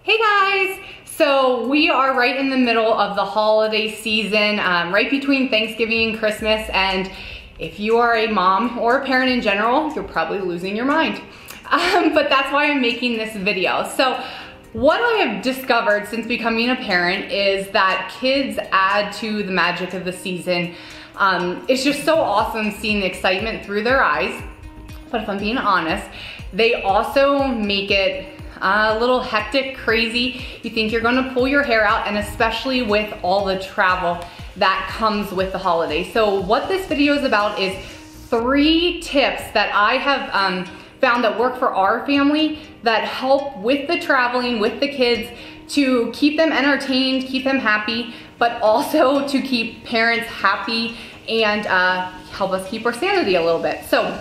Hey guys! So we are right in the middle of the holiday season, right between Thanksgiving and Christmas, and if you are a mom or a parent in general, you're probably losing your mind. But that's why I'm making this video. So what I have discovered since becoming a parent is that kids add to the magic of the season. It's just so awesome seeing the excitement through their eyes, but if I'm being honest, they also make it a little hectic, crazy. You think you're gonna pull your hair out, and especially with all the travel that comes with the holidays. So what this video is about is 3 tips that I have found that work for our family that help with the traveling with the kids to keep them entertained, keep them happy, but also to keep parents happy and help us keep our sanity a little bit. So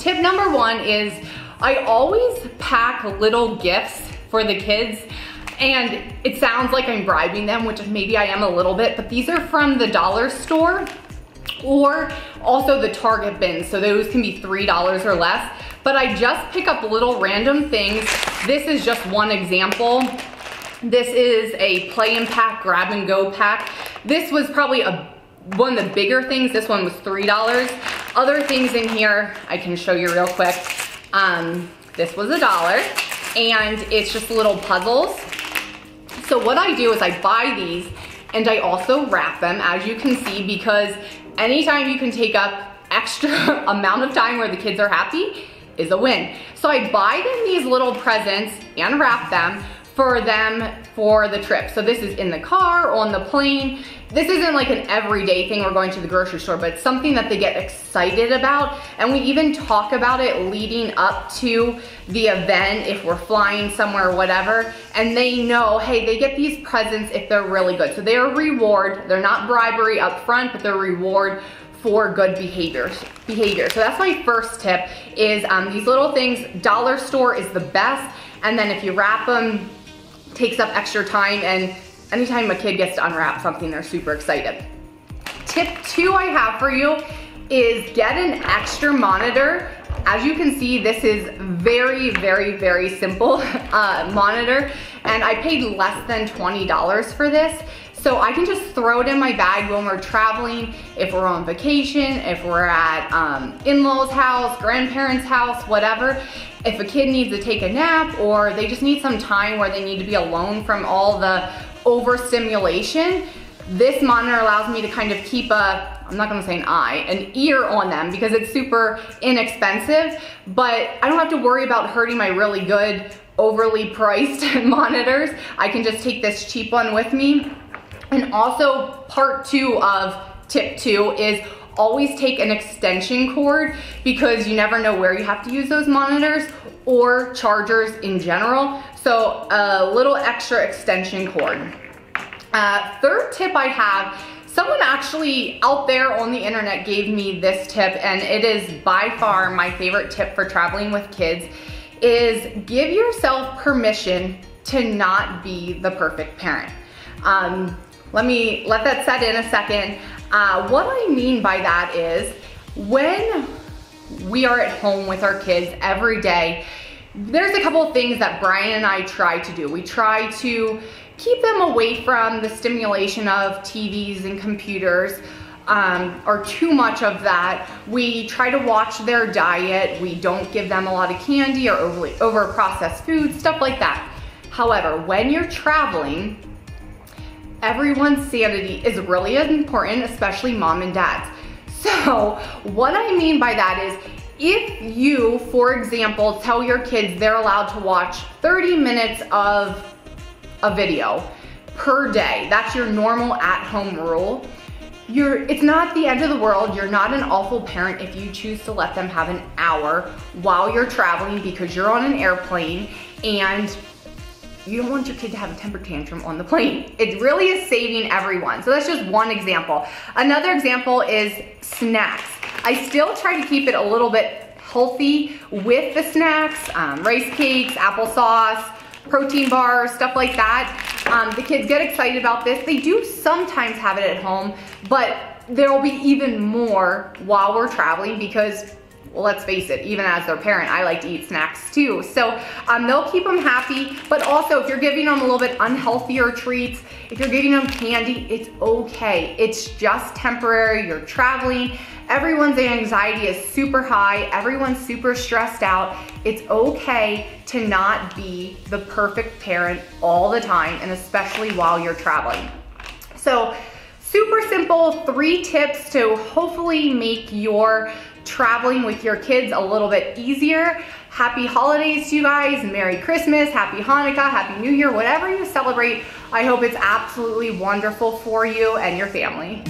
tip number 1 is I always pack little gifts for the kids, and it sounds like I'm bribing them, which maybe I am a little bit, but these are from the dollar store or also the Target bins, so those can be $3 or less, but I just pick up little random things. This is just one example. This is a play and pack, grab and go pack. This was probably one of the bigger things. This one was $3. Other things in here I can show you real quick. This was $1, and it's just little puzzles. So what I do is I buy these and I also wrap them, as you can see, because anytime you can take up extra amount of time where the kids are happy is a win. So I buy them these little presents and wrap them for the trip. So this is in the car, on the plane. This isn't like an everyday thing, we're going to the grocery store, but it's something that they get excited about. And we even talk about it leading up to the event, if we're flying somewhere or whatever. And they know, hey, they get these presents if they're really good. So they're a reward. They're not bribery up front, but they're a reward for good behavior. So that's my first tip is these little things. Dollar store is the best. And then if you wrap them, takes up extra time, and anytime a kid gets to unwrap something, they're super excited. Tip 2 I have for you is get an extra monitor. As you can see, this is very, very, very simple monitor, and I paid less than $20 for this. So I can just throw it in my bag when we're traveling, if we're on vacation, if we're at in-laws' house, grandparents' house, whatever. If a kid needs to take a nap or they just need some time where they need to be alone from all the overstimulation, this monitor allows me to kind of keep I'm not gonna say an ear on them, because it's super inexpensive, but I don't have to worry about hurting my really good, overly priced monitors. I can just take this cheap one with me. And also part 2 of tip 2 is always take an extension cord, because you never know where you have to use those monitors or chargers in general. So a little extra extension cord. Third tip I have, someone actually out there on the internet gave me this tip, and it is by far my favorite tip for traveling with kids, is give yourself permission to not be the perfect parent. Let me let that set in a second. What I mean by that is when we are at home with our kids every day, there's a couple of things that Brian and I try to do. We try to keep them away from the stimulation of TVs and computers, or too much of that. We try to watch their diet. We don't give them a lot of candy or over processed food, stuff like that. However, when you're traveling, everyone's sanity is really important, especially mom and dad's. So what I mean by that is, if you, for example, tell your kids they're allowed to watch 30 minutes of a video per day, that's your normal at-home rule, it's not the end of the world. You're not an awful parent if you choose to let them have an hour while you're traveling because you're on an airplane and you don't want your kid to have a temper tantrum on the plane. It really is saving everyone. So that's just one example. Another example is snacks. I still try to keep it a little bit healthy with the snacks, rice cakes, applesauce, protein bars, stuff like that. The kids get excited about this. They do sometimes have it at home, but there will be even more while we're traveling because let's face it, even as their parent, I like to eat snacks too. So they'll keep them happy, but also if you're giving them a little bit unhealthier treats, if you're giving them candy, it's okay. It's just temporary, you're traveling. Everyone's anxiety is super high. Everyone's super stressed out. It's okay to not be the perfect parent all the time, and especially while you're traveling. So super simple 3 tips to hopefully make your traveling with your kids a little bit easier. Happy holidays to you guys. Merry Christmas, Happy Hanukkah, Happy New Year, whatever you celebrate. I hope it's absolutely wonderful for you and your family.